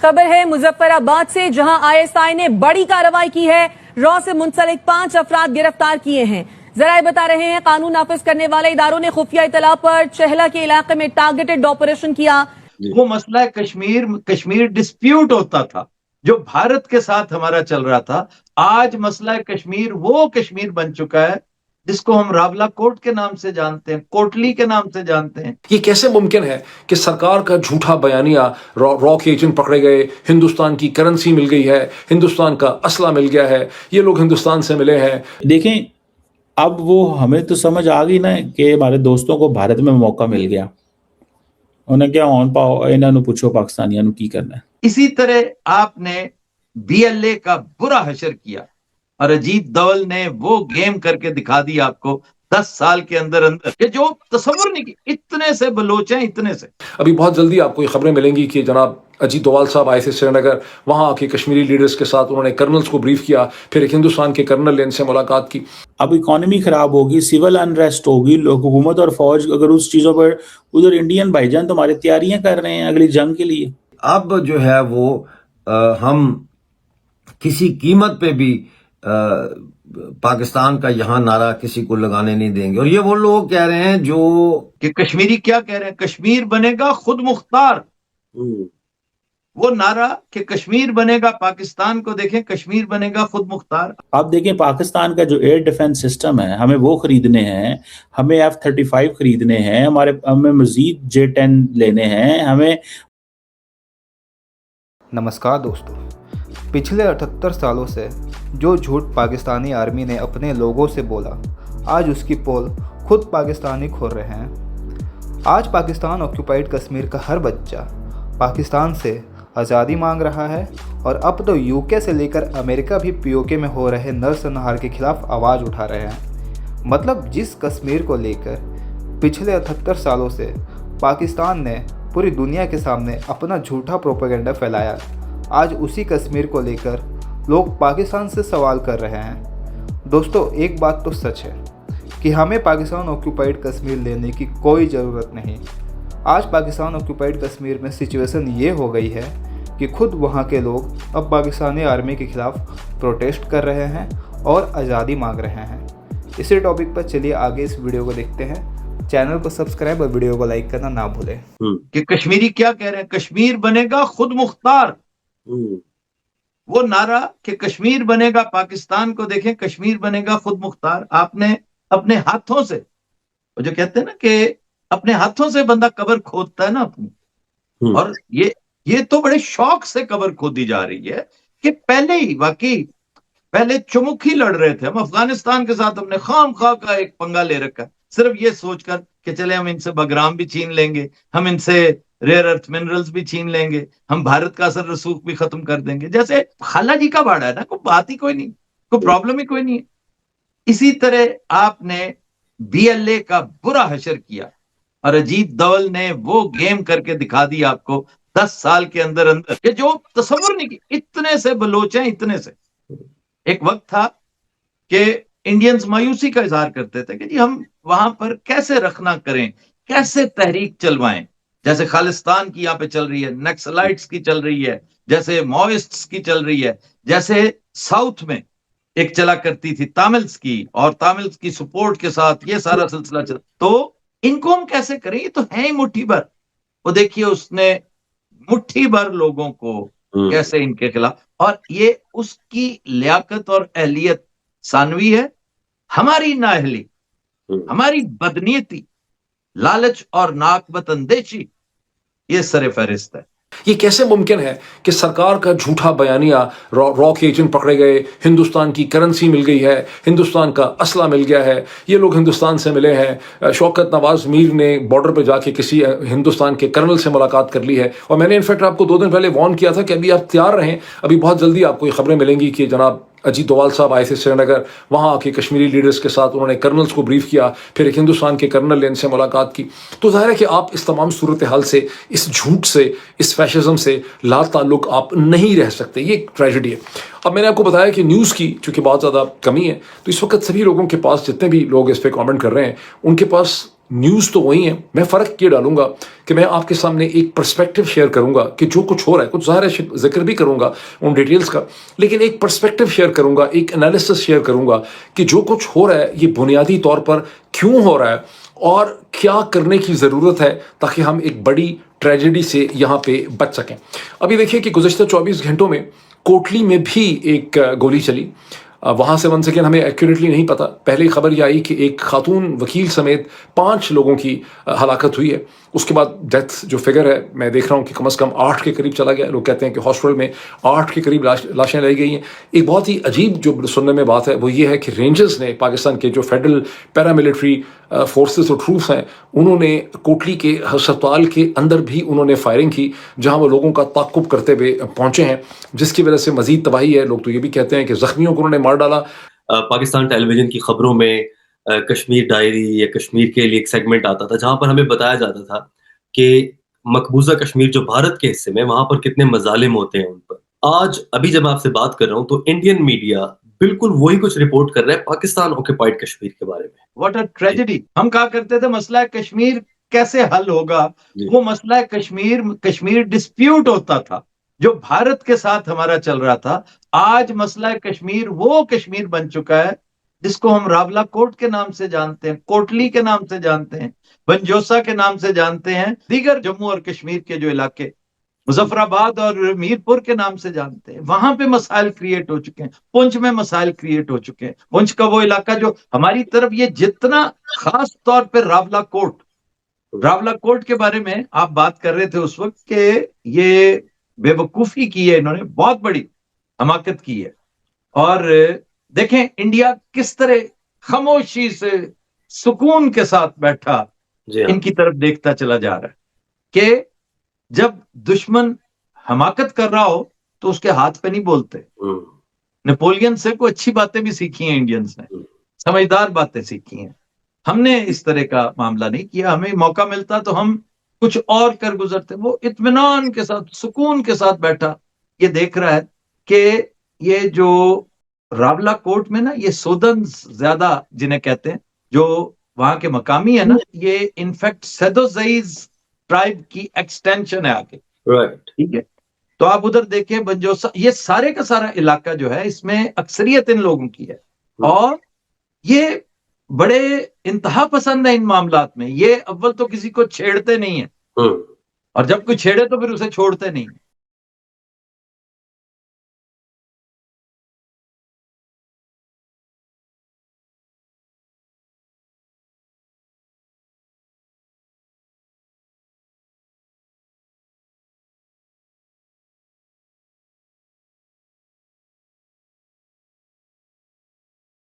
खबर है मुजफ्फराबाद से, जहां आईएसआई ने बड़ी कार्रवाई की है। रॉ से मुंसलिक 5 अफराद गिरफ्तार किए हैं। जराए बता रहे हैं कानून नाफिज करने वाले इदारों ने खुफिया इतला पर चहला के इलाके में टारगेटेड ऑपरेशन किया। वो मसला कश्मीर डिस्प्यूट होता था जो भारत के साथ हमारा चल रहा था। आज मसला कश्मीर वो कश्मीर बन चुका है जिसको हम रावला कोर्ट के नाम से जानते हैं, कोटली के नाम से जानते हैं। ये कैसे मुमकिन है कि सरकार का झूठा बयानिया, रॉ के एजेंट पकड़े गए, हिंदुस्तान की करेंसी मिल गई है, हिंदुस्तान का असला मिल गया है, ये लोग हिंदुस्तान से मिले हैं। देखें, अब वो हमें तो समझ आ गई ना कि हमारे दोस्तों को भारत में मौका मिल गया। उन्हें क्या ऑन पाओ, इन्होंने पूछो पाकिस्तानियों ने की करना है। इसी तरह आपने बीएलए का बुरा हशर किया और अजीत दवल ने वो गेम करके दिखा दी आपको 10 साल के अंदर अंदर कि जो तसव्वुर नहीं की, इतने से बलोच हैं, इतने से। अभी बहुत जल्दी आपको ये खबरें मिलेंगी कि जनाब अजीत डोवाल साहब आए थे श्रीनगर, वहाँ आके कश्मीरी लीडर्स के साथ उन्होंने कर्नल्स को ब्रीफ किया, फिर एक हिंदुस्तान के कर्नल ने इनसे मुलाकात की। अब इकॉनमी खराब होगी, सिविल अनरेस्ट होगी, हुकूमत और फौज अगर उस चीज़ों पर, उधर इंडियन भाईजान तो हमारी तैयारियां कर रहे हैं अगली जंग के लिए। अब जो है वो हम किसी कीमत पे भी पाकिस्तान का यहाँ नारा किसी को लगाने नहीं देंगे। और ये वो लोग कह रहे हैं जो कि कश्मीरी क्या कह रहे हैं, कश्मीर बनेगा खुद मुख्तार। वो नारा कि कश्मीर बनेगा, पाकिस्तान को देखें, कश्मीर बनेगा खुद मुख्तार। आप देखें, पाकिस्तान का जो एयर डिफेंस सिस्टम है, हमें वो खरीदने हैं, हमें F-35 खरीदने हैं, हमें मजीद J-10 लेने हैं, हमें। नमस्कार दोस्तों, पिछले 78 सालों से जो झूठ पाकिस्तानी आर्मी ने अपने लोगों से बोला, आज उसकी पोल खुद पाकिस्तानी खोल रहे हैं। आज पाकिस्तान ऑक्यूपाइड कश्मीर का हर बच्चा पाकिस्तान से आज़ादी मांग रहा है और अब तो यूके से लेकर अमेरिका भी पीओके में हो रहे नरसंहार के खिलाफ आवाज़ उठा रहे हैं। मतलब जिस कश्मीर को लेकर पिछले 78 सालों से पाकिस्तान ने पूरी दुनिया के सामने अपना झूठा प्रोपेगेंडा फैलाया, आज उसी कश्मीर को लेकर लोग पाकिस्तान से सवाल कर रहे हैं। दोस्तों, एक बात तो सच है कि हमें पाकिस्तान ऑक्यूपाइड कश्मीर लेने की कोई ज़रूरत नहीं। आज पाकिस्तान ऑक्यूपाइड कश्मीर में सिचुएशन ये हो गई है कि खुद वहाँ के लोग अब पाकिस्तानी आर्मी के खिलाफ प्रोटेस्ट कर रहे हैं और आज़ादी मांग रहे हैं। इसी टॉपिक पर चलिए आगे इस वीडियो को देखते हैं। चैनल को सब्सक्राइब और वीडियो को लाइक करना ना भूलें। कि कश्मीरी क्या कह रहे हैं, कश्मीर बनेगा खुद मुख्तार। वो नारा कि कश्मीर बनेगा, पाकिस्तान को देखें, कश्मीर बनेगा खुद मुख्तार, आपने अपने हाथों से, वो जो कहते हैं ना कि अपने हाथों से बंदा कब्र खोदता है ना अपनी, और ये तो बड़े शौक से कब्र खोदी जा रही है कि पहले ही वाकई पहले चुमुखी लड़ रहे थे हम अफगानिस्तान के साथ, हमने खाम खा का एक पंगा ले रखा, सिर्फ ये सोचकर कि चले हम इनसे बगराम भी छीन लेंगे, हम इनसे रेयर अर्थ मिनरल्स भी छीन लेंगे, हम भारत का असर रसूख भी खत्म कर देंगे। जैसे खाला जी का बाड़ा है ना, कोई बात ही कोई नहीं, कोई प्रॉब्लम ही कोई नहीं है। इसी तरह आपने बीएलए का बुरा हशर किया और अजीत दवल ने वो गेम करके दिखा दी आपको 10 साल के अंदर अंदर कि जो तसव्वुर नहीं की, इतने से बलोच हैं, इतने से। एक वक्त था कि इंडियंस मायूसी का इजहार करते थे कि जी हम वहां पर कैसे रखना करें, कैसे तहरीक चलवाएं, जैसे खालिस्तान की यहाँ पे चल रही है, नक्सलाइट्स की चल रही है, जैसे माओइस्ट्स की चल रही है, जैसे साउथ में एक चला करती थी तामिल्स की, और तामिल्स की सपोर्ट के साथ ये सारा सिलसिला चला। तो इनको हम कैसे करें, ये तो है ही मुट्ठी भर। वो देखिए उसने मुट्ठी भर लोगों को कैसे इनके खिलाफ, और ये उसकी लियाकत और अहलियत सानवी है। हमारी नाअहली, हमारी बदनीयती, लालच और नाकबत अंदेशी, ये सरे फहरिस्त है। ये कैसे मुमकिन है कि सरकार का झूठा बयानिया, रॉ के एजेंट पकड़े गए, हिंदुस्तान की करेंसी मिल गई है, हिंदुस्तान का असला मिल गया है, ये लोग हिंदुस्तान से मिले हैं, शौकत नवाज मीर ने बॉर्डर पे जाके किसी हिंदुस्तान के कर्नल से मुलाकात कर ली है। और मैंने इनफैक्ट आपको 2 दिन पहले वार्न किया था कि अभी आप तैयार रहें, अभी बहुत जल्दी आपको ये खबरें मिलेंगी कि जनाब अजीत डोवाल साहब आए थे श्रीनगर, वहाँ आके कश्मीरी लीडर्स के साथ उन्होंने कर्नल्स को ब्रीफ किया, फिर एक हिंदुस्तान के कर्नल ने इनसे मुलाकात की। तो ज़ाहिर है कि आप इस तमाम सूरत हाल से, इस झूठ से, इस फैशिज्म से लाताल्लुक आप नहीं रह सकते। ये एक ट्रेजेडी है। अब मैंने आपको बताया कि न्यूज़ की चूँकि बहुत ज़्यादा कमी है, तो इस वक्त सभी लोगों के पास, जितने भी लोग इस पर कमेंट कर रहे हैं, उनके पास न्यूज़ तो वही है, मैं फ़र्क ये डालूंगा कि मैं आपके सामने एक पर्सपेक्टिव शेयर करूंगा कि जो कुछ हो रहा है, कुछ ज़ाहिर है जिक्र भी करूंगा उन डिटेल्स का, लेकिन एक पर्सपेक्टिव शेयर करूंगा, एक एनालिसिस शेयर करूंगा कि जो कुछ हो रहा है ये बुनियादी तौर पर क्यों हो रहा है और क्या करने की ज़रूरत है ताकि हम एक बड़ी ट्रेजेडी से यहाँ पे बच सकें। अभी देखिए कि गुज़श्ता 24 घंटों में कोटली में भी एक गोली चली। वहाँ से वन सेकेंड हमें एक्यूरेटली नहीं पता, पहले खबर यह आई कि एक खातून वकील समेत 5 लोगों की हलाकत हुई है। उसके बाद डेथ जो फिगर है मैं देख रहा हूँ कि कम से कम 8 के करीब चला गया। लोग कहते हैं कि हॉस्पिटल में 8 के करीब लाशें लाई गई हैं। एक बहुत ही अजीब जो सुनने में बात है वो ये है कि रेंजर्स ने, पाकिस्तान के जो फेडरल पैरामिलिट्री फोर्सेस और ट्रूप्स हैं, उन्होंने कोटली के अस्पताल के अंदर भी उन्होंने फायरिंग की जहां वो लोगों का ताक़ुब करते हुए पहुंचे हैं, जिसकी वजह से मजीद तबाही है। लोग तो ये भी कहते हैं कि जख्मियों को उन्होंने मार डाला। पाकिस्तान टेलीविजन की खबरों में कश्मीर डायरी या कश्मीर के लिए एक सेगमेंट आता था जहां पर हमें बताया जाता था कि मकबूजा कश्मीर जो भारत के हिस्से में, वहां पर कितने मजालिम होते हैं उन पर। आज अभी जब मैं आपसे बात कर रहा हूं तो इंडियन मीडिया बिल्कुल वही कुछ रिपोर्ट कर रहा है पाकिस्तान ऑक्यूपाइड कश्मीर के बारे में। What a tragedy. हम कहा करते थे मसला कश्मीर कैसे हल होगा, वो मसला कश्मीर डिस्प्यूट होता था जो भारत के साथ हमारा चल रहा था। आज मसला कश्मीर वो कश्मीर बन चुका है जिसको हम रावला कोट के नाम से जानते हैं, कोटली के नाम से जानते हैं, बंजोसा के नाम से जानते हैं, दीगर जम्मू और कश्मीर के जो इलाके मुजफ्फराबाद और मीरपुर के नाम से जानते हैं, वहां पे मसाइल क्रिएट हो चुके हैं। पुंछ में मसाइल क्रिएट हो चुके हैं। पुंछ का वो इलाका जो हमारी तरफ, ये जितना खास तौर पे रावला कोट के बारे में आप बात कर रहे थे उस वक्त के ये बेवकूफी की है इन्होंने, बहुत बड़ी हमाकत की है। और देखें इंडिया किस तरह खामोशी से सुकून के साथ बैठा इनकी तरफ देखता चला जा रहा है कि जब दुश्मन हमाकत कर रहा हो तो उसके हाथ पे नहीं बोलते। नेपोलियन से कोई अच्छी बातें भी सीखी हैं इंडियंस ने, समझदार बातें सीखी हैं। हमने इस तरह का मामला नहीं किया। हमें मौका मिलता तो हम कुछ और कर गुजरते। वो इत्मीनान के साथ, सुकून के साथ बैठा ये देख रहा है कि ये जो रावला कोट में ना, ये सोदन ज्यादा जिन्हें कहते हैं, जो वहां के मकामी है ना, ये इनफैक्ट सेदोज़ईज ट्राइब की एक्सटेंशन है आगे। ठीक है, तो आप उधर देखें बंजोसा, ये सारे का सारा इलाका जो है इसमें अक्सरियत इन लोगों की है और ये बड़े इंतहा पसंद है इन मामलात में। ये अव्वल तो किसी को छेड़ते नहीं है और जब कोई छेड़े तो फिर उसे छोड़ते नहीं।